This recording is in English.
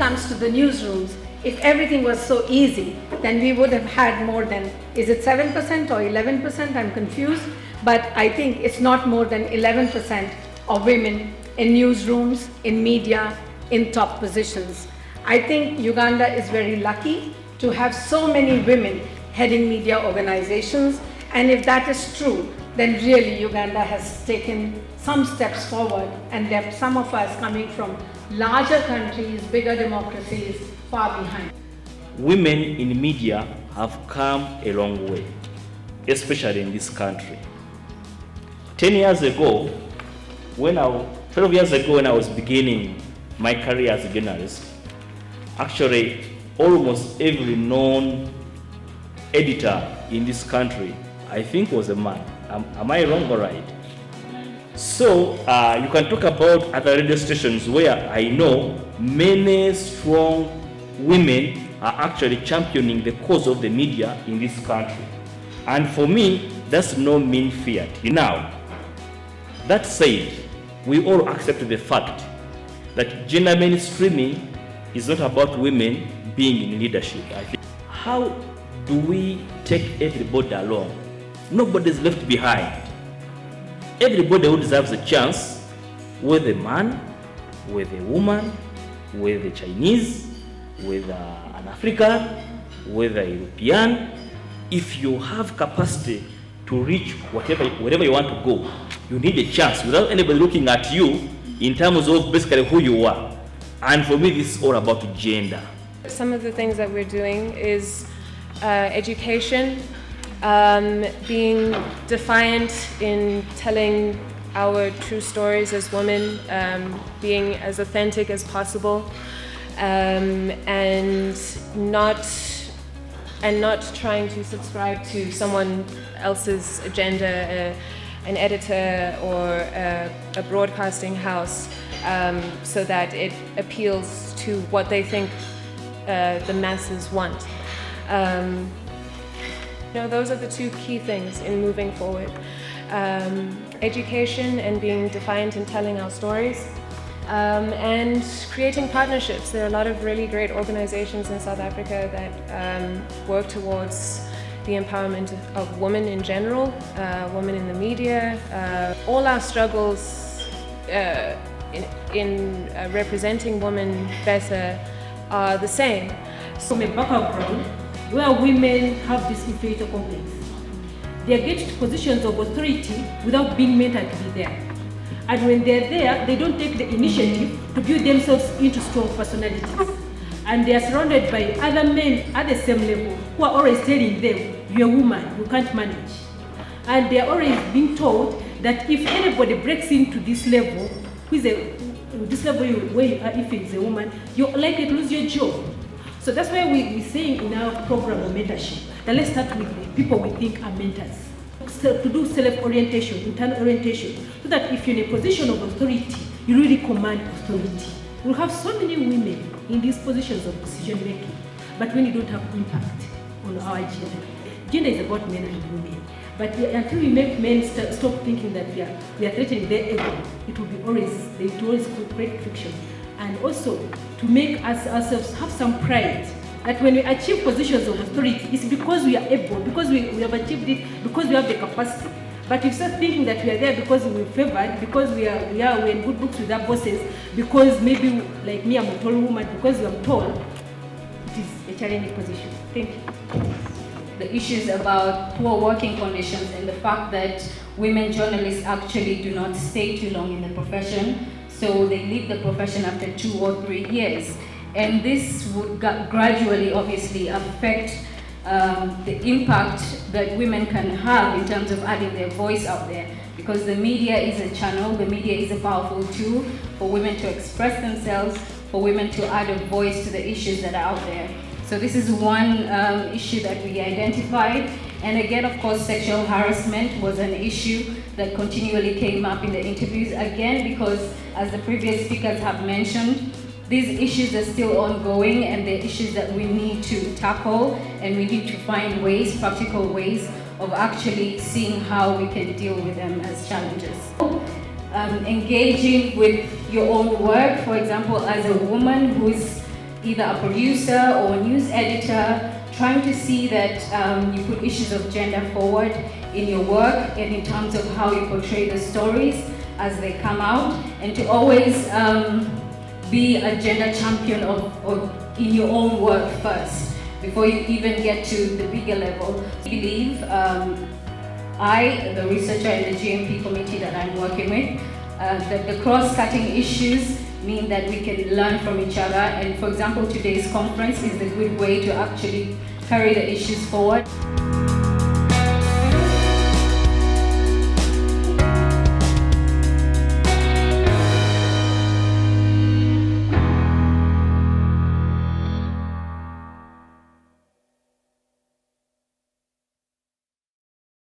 comes to the newsrooms, if everything was so easy, then we would have had more than, is it 7% or 11%? I'm confused. But I think it's not more than 11% of women in newsrooms, in media, in top positions. I think Uganda is very lucky to have so many women heading media organizations. And if that is true, then really Uganda has taken some steps forward, and there are some of us coming from larger countries, bigger democracies, far behind. Women in media have come a long way, especially in this country. 12 years ago, when I was beginning my career as a journalist, actually almost every known editor in this country, I think, was a man. Am I wrong or right? So you can talk about other radio stations where I know many strong women are actually championing the cause of the media in this country. And for me, that's no mean feat. Now, that said, we all accept the fact that gender mainstreaming is not about women being in leadership. I think. How do we take everybody along? Nobody's left behind. Everybody who deserves a chance, with a man, with a woman, with a Chinese, with an African, with a European, if you have capacity to reach wherever you want to go, you need a chance without anybody looking at you in terms of basically who you are. And for me, this is all about gender. Some of the things that we're doing is education, being defiant in telling our true stories as women, being as authentic as possible, and not trying to subscribe to someone else's agenda, an editor or a broadcasting house, so that it appeals to what they think the masses want. Those are the two key things in moving forward. Education and being defiant in telling our stories, and creating partnerships. There are a lot of really great organizations in South Africa that work towards the empowerment of women in general, women in the media. All our struggles in representing women better are the same. From a background where women have this inferiority complex, they get to positions of authority without being mentored to be there. And when they're there, they don't take the initiative to build themselves into strong personalities. And they are surrounded by other men at the same level who are always telling them, you're a woman, you can't manage. And they are always being told that if anybody breaks into this level, this level where you are, if it's a woman, you're likely to lose your job. So that's why we're saying in our program of mentorship that let's start with the people we think are mentors. So to do self-orientation, internal orientation, so that if you're in a position of authority, you really command authority. We'll have so many women in these positions of decision making, but when you don't have impact on our gender is about men and women. But until we make men stop thinking that we are threatening their ego, it will always create friction. And also to make us ourselves have some pride that when we achieve positions of authority, it's because we are able, because we have achieved it, because we have the capacity. But if you start thinking that we are there because we're favored, because we're in good books with our bosses, because maybe like me, I'm a tall woman, because I'm tall, it is a challenging position. Thank you. The issues about poor working conditions and the fact that women journalists actually do not stay too long in the profession, so they leave the profession after 2 or 3 years. And this would gradually, obviously, affect the impact that women can have in terms of adding their voice out there. Because the media is a channel, the media is a powerful tool for women to express themselves, for women to add a voice to the issues that are out there. So this is one issue that we identified. And again, of course, sexual harassment was an issue that continually came up in the interviews. Again, because as the previous speakers have mentioned, these issues are still ongoing and they're issues that we need to tackle, and we need to find ways, practical ways, of actually seeing how we can deal with them as challenges. Engaging with your own work, for example, as a woman who's either a producer or a news editor, trying to see that you put issues of gender forward in your work and in terms of how you portray the stories as they come out, and to always be a gender champion in your own work first, before you even get to the bigger level. I believe the researcher and the GMP committee that I'm working with, that the cross-cutting issues mean that we can learn from each other, and for example, today's conference is a good way to actually carry the issues forward.